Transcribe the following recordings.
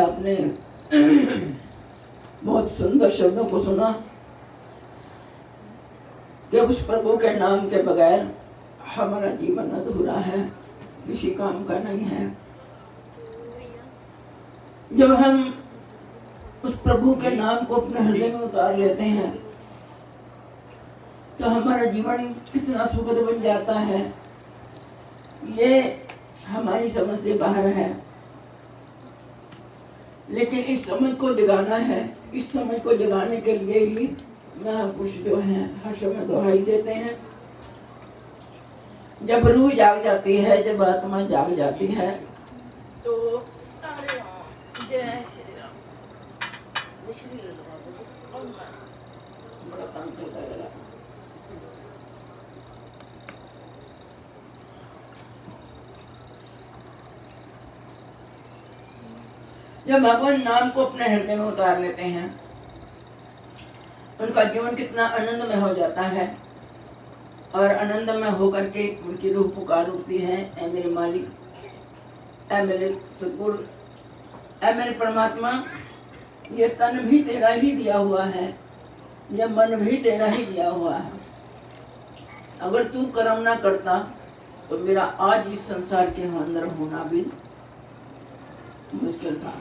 आपने बहुत सुंदर शब्दों को सुना कि उस प्रभु के नाम के बगैर हमारा जीवन अधूरा है, किसी काम का नहीं है। जब हम उस प्रभु के नाम को अपने हृदय में उतार लेते हैं तो हमारा जीवन कितना सुखद बन जाता है, ये हमारी समझ से बाहर है। लेकिन इस समझ को जगाना है, इस समझ को जगाने के लिए ही महापुरुष जो हैं हर समय दुहाई देते हैं। जब रूह जाग जाती है, जब आत्मा जाग जाती है तो जय श्री राम बड़ा काम करता है। जब भगवान नाम को अपने हृदय में उतार लेते हैं, उनका जीवन कितना आनंदमय हो जाता है। और आनंदमय होकर के उनकी रूह पुकार उठती है, ऐ मेरे मालिक, ऐ मेरे सद्गुरु, ऐ मेरे परमात्मा, ये तन भी तेरा ही दिया हुआ है, ये मन भी तेरा ही दिया हुआ है। अगर तू कर्म ना करता तो मेरा आज इस संसार के अंदर होना भी मुश्किल था।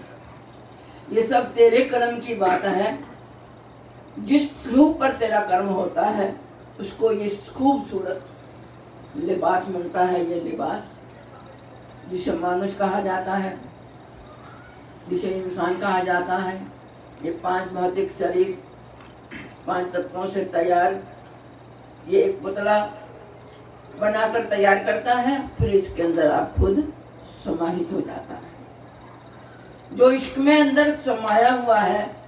ये सब तेरे कर्म की बात है। जिस रूह पर तेरा कर्म होता है उसको ये खूबसूरत लिबास मिलता है। ये लिबास जिसे मानुष कहा जाता है, जिसे इंसान कहा जाता है। ये 5 भौतिक शरीर 5 तत्वों से तैयार ये एक पुतला बनाकर तैयार करता है, फिर इसके अंदर आप खुद समाहित हो जाता है। जो इश्क में अंदर समाया हुआ है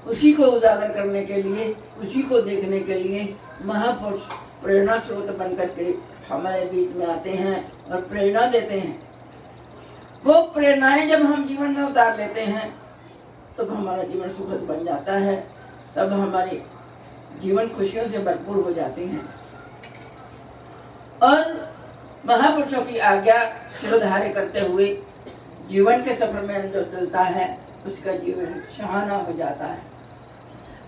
उसी को उजागर करने के लिए, उसी को देखने के लिए महापुरुष प्रेरणा स्रोत बन करके हमारे बीच में आते हैं और प्रेरणा देते हैं। वो प्रेरणाएं जब हम जीवन में उतार लेते हैं तब हमारा जीवन सुखद बन जाता है, तब हमारे जीवन खुशियों से भरपूर हो जाते हैं। और महापुरुषों की आज्ञा शिरोधार्य करते हुए जीवन के सफर में जो चलता है उसका जीवन सुहाना हो जाता है।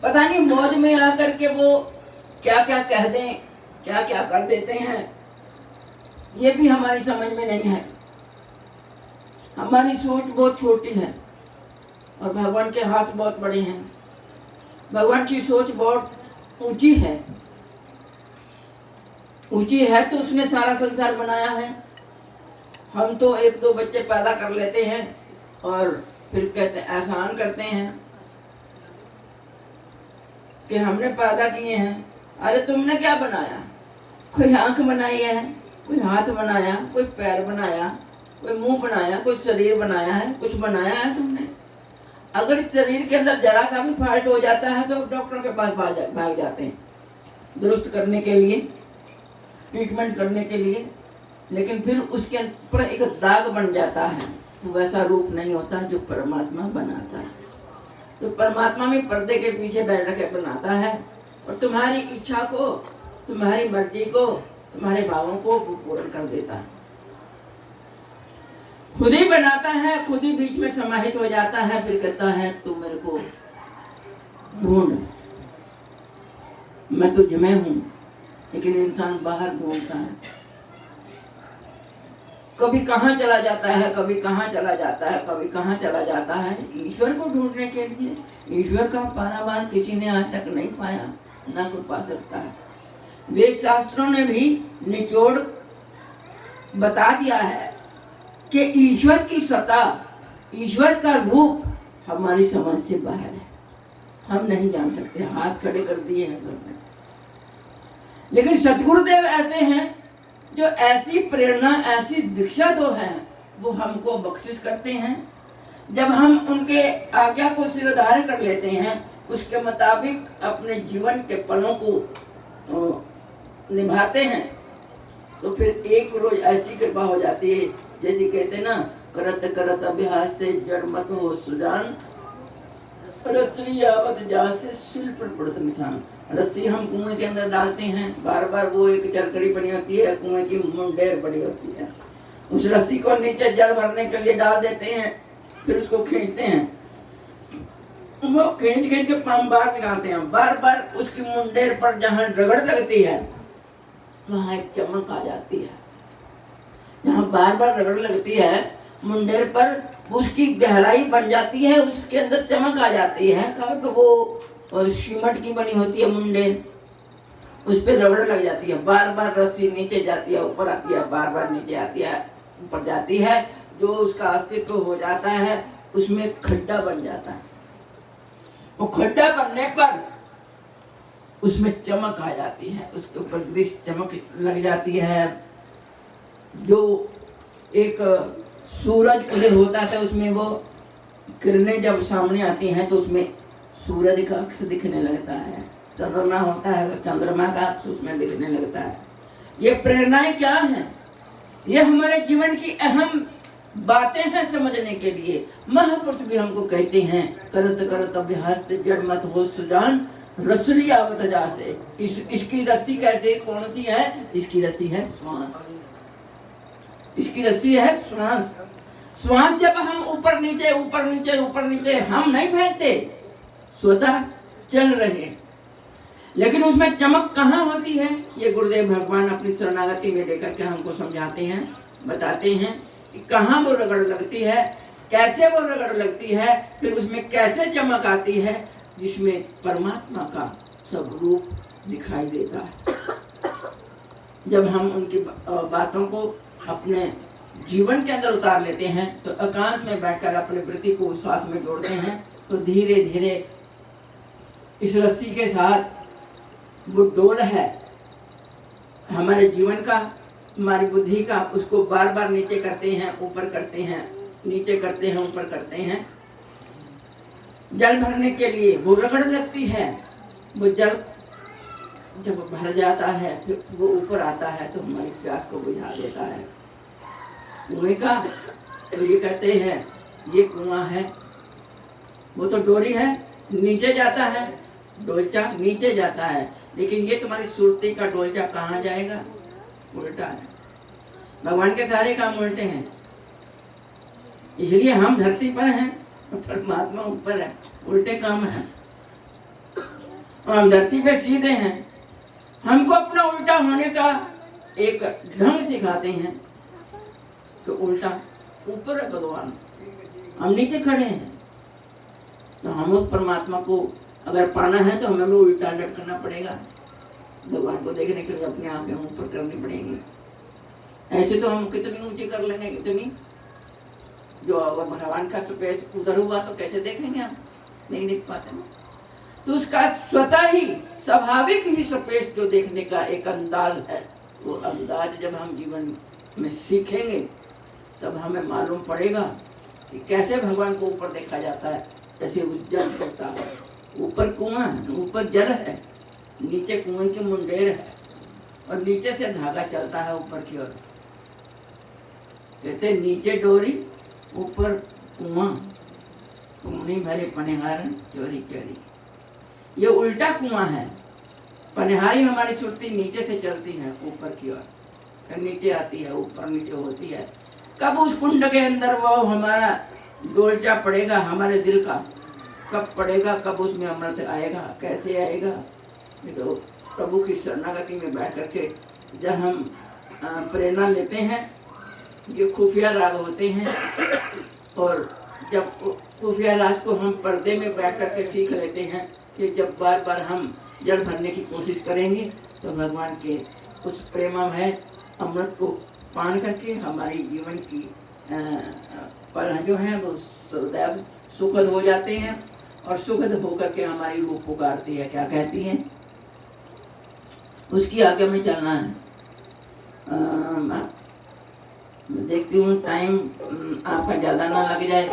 पता नहीं मौज में आकर के वो क्या क्या कह दें, क्या क्या कर देते हैं, ये भी हमारी समझ में नहीं है। हमारी सोच बहुत छोटी है और भगवान के हाथ बहुत बड़े हैं। भगवान की सोच बहुत ऊंची है। ऊंची है तो उसने सारा संसार बनाया है। हम तो 1-2 बच्चे पैदा कर लेते हैं और फिर कहते एहसान करते हैं कि हमने पैदा किए हैं। अरे तुमने क्या बनाया? कोई आंख बनाई है, कोई हाथ बनाया, कोई पैर बनाया, कोई मुंह बनाया, कोई शरीर बनाया है, कुछ बनाया है तुमने? अगर शरीर के अंदर जरा सा भी फॉल्ट हो जाता है तो डॉक्टर के पास भाग जाते हैं दुरुस्त करने के लिए, ट्रीटमेंट करने के लिए। लेकिन फिर उसके ऊपर एक दाग बन जाता है, वैसा रूप नहीं होता जो परमात्मा बनाता है। तो परमात्मा में पर्दे के पीछे बैठ के बनाता है और तुम्हारी इच्छा को, तुम्हारी मर्जी को, तुम्हारे भावों को पूर्ण कर देता है। खुद ही बनाता है, खुद ही बीच में समाहित हो जाता है, फिर कहता है तू मेरे को ढूंढ, मैं तुझ में हूं। लेकिन इंसान बाहर ढूंढता है, कभी कहाँ चला जाता है, कभी कहाँ चला जाता है, कभी कहाँ चला जाता है ईश्वर को ढूंढने के लिए। ईश्वर का पारावार किसी ने आज तक नहीं पाया, ना कोई पा सकता है। वेद शास्त्रों ने भी निचोड़ बता दिया है कि ईश्वर की सत्ता, ईश्वर का रूप हमारी समझ से बाहर है, हम नहीं जान सकते। हाथ खड़े कर दिए हैं सबने। लेकिन सतगुरुदेव ऐसे हैं जो ऐसी प्रेरणा, ऐसी दीक्षा जो है वो हमको बख्शिश करते हैं। जब हम उनके आज्ञा को शिरोधार्य कर लेते हैं, उसके मुताबिक अपने जीवन के पलों को निभाते हैं, तो फिर एक रोज ऐसी कृपा हो जाती है जैसे कहते ना, करत करत अभ्यास से जड़ मत हो सुजान, रस्सी आवत जासे शिल पर पड़त निशान। रस्सी हम कुएं के अंदर डालते हैं, बार बार वो एक चरकड़ी बनी होती है, कुएं की मुंडेर बड़ी होती है। उस रस्सी को नीचे जड़ भरने के लिए डाल देते हैं फिर उसको खींचते हैं, वो खींच खींच के हम बाहर निकालते हैं। बार बार उसकी मुंडेर पर जहाँ रगड़ लगती है वहाँ एक चमक आ जाती है। जहाँ बार बार रगड़ लगती है मुंडेर पर, उसकी गहराई बन जाती है, उसके अंदर चमक आ जाती है। कभी वो सीमेंट की बनी होती है मुंडेर, उस पर रगड़ लग जाती है। बार बार रस्सी नीचे जाती है, ऊपर आती है, बार बार नीचे आती है, ऊपर जाती है। जो उसका अस्तित्व हो जाता है, उसमें खड्डा बन जाता है। वो खड्डा बनने पर उसमें चमक आ जाती है, उसके ऊपर दृश्य चमक लग जाती है। जो एक सूरज उदय होता था, उसमें वो किरणें जब सामने आती हैं तो उसमें सूरज का अक्ष दिखने लगता है। चंद्रमा होता है, चंद्रमा का अक्ष उसमें दिखने लगता है। ये प्रेरणाएं क्या हैं? ये हमारे जीवन की अहम बातें हैं समझने के लिए। महापुरुष भी हमको कहते हैं, करत करत अभ्यास जड़ मत हो सुजान, रसली आवत जासे। इसकी रस्सी कैसे, कौन सी है? इसकी रस्सी है श्वास। इसकी रस्सी है श्वास। श्वास जब हम ऊपर नीचे ऊपर नीचे ऊपर नीचे, हम नहीं फेंकते, स्वतः चल रहे। लेकिन उसमें चमक कहाँ होती है? ये गुरुदेव भगवान अपनी शरणागति में लेकर के हमको समझाते हैं, बताते हैं कि कहाँ वो रगड़ लगती है, कैसे वो रगड़ लगती है, फिर उसमें कैसे चमक आती है, जिसमें परमात्मा का सब रूप दिखाई देता है। जब हम उनकी बातों को अपने जीवन के अंदर उतार लेते हैं, तो एकांत में बैठकर अपने वृत्ति को साथ में जोड़ते हैं, तो धीरे धीरे इस रस्सी के साथ वो डोल है हमारे जीवन का, हमारी बुद्धि का, उसको बार बार नीचे करते हैं, ऊपर करते हैं, नीचे करते हैं, ऊपर करते हैं। जल भरने के लिए वो रगड़ लगती है। वो जल जब भर जाता है, फिर वो ऊपर आता है तो हमारी प्यास को बुझा देता है। कुएं का तो ये कहते हैं ये कुआं है, वो तो डोरी है, नीचे जाता है, डोलचा नीचे जाता है। लेकिन ये तुम्हारी सुरती का डोलचा कहाँ जाएगा? उल्टा है। भगवान के सारे काम उल्टे हैं, इसलिए हम धरती पर हैं और परमात्मा ऊपर है। उल्टे काम है और हम धरती पे सीधे हैं। हमको अपना उल्टा होने का एक ढंग सिखाते हैं कि उल्टा ऊपर है भगवान, हम नीचे खड़े हैं। तो हम उस परमात्मा को अगर पाना है तो हमें वो उल्टा लटकना पड़ेगा। भगवान को देखने के लिए अपनी आंखें ऊपर करनी पड़ेंगी। ऐसे तो हम कितनी ऊंची कर लेंगे, कितनी, जो अगर भगवान का स्पेस उधर हुआ तो कैसे देखेंगे हम? नहीं देख पाते ना। तो उसका स्वतः ही स्वाभाविक ही स्पेस जो देखने का एक अंदाज है, वो अंदाज जब हम जीवन में सीखेंगे तब हमें मालूम पड़ेगा कि कैसे भगवान को ऊपर देखा जाता है। जैसे जल पड़ता है, ऊपर कुआं है, ऊपर जल है, नीचे कुएं की मुंडेर है और नीचे से धागा चलता है ऊपर की ओर। कहते नीचे डोरी ऊपर कुआं, कुआं भरे पनिहार चोरी चोरी। ये उल्टा कुआं है। पनिहारी हमारी सुरती नीचे से चलती है ऊपर की ओर, फिर नीचे आती है, ऊपर नीचे होती है। कब उस कुंड के अंदर वो हमारा डोलचा पड़ेगा हमारे दिल का, कब पड़ेगा, कब उसमें अमृत आएगा, कैसे आएगा? ये तो प्रभु की शरणागति में बैठ करके जब हम प्रेरणा लेते हैं, ये खुफिया राग होते हैं। और जब खुफिया राग को हम पर्दे में बैठ करके सीख लेते हैं, कि जब बार बार हम जल भरने की कोशिश करेंगे तो भगवान के उस प्रेममय अमृत को पान करके हमारी जीवन की पल जो हैं वो सदैव सुखद हो जाते हैं। और सुखद होकर के हमारी रूह पुकारती है, क्या कहती है? उसकी आगे में चलना है। देखती हूँ टाइम आपका ज़्यादा ना लग जाए।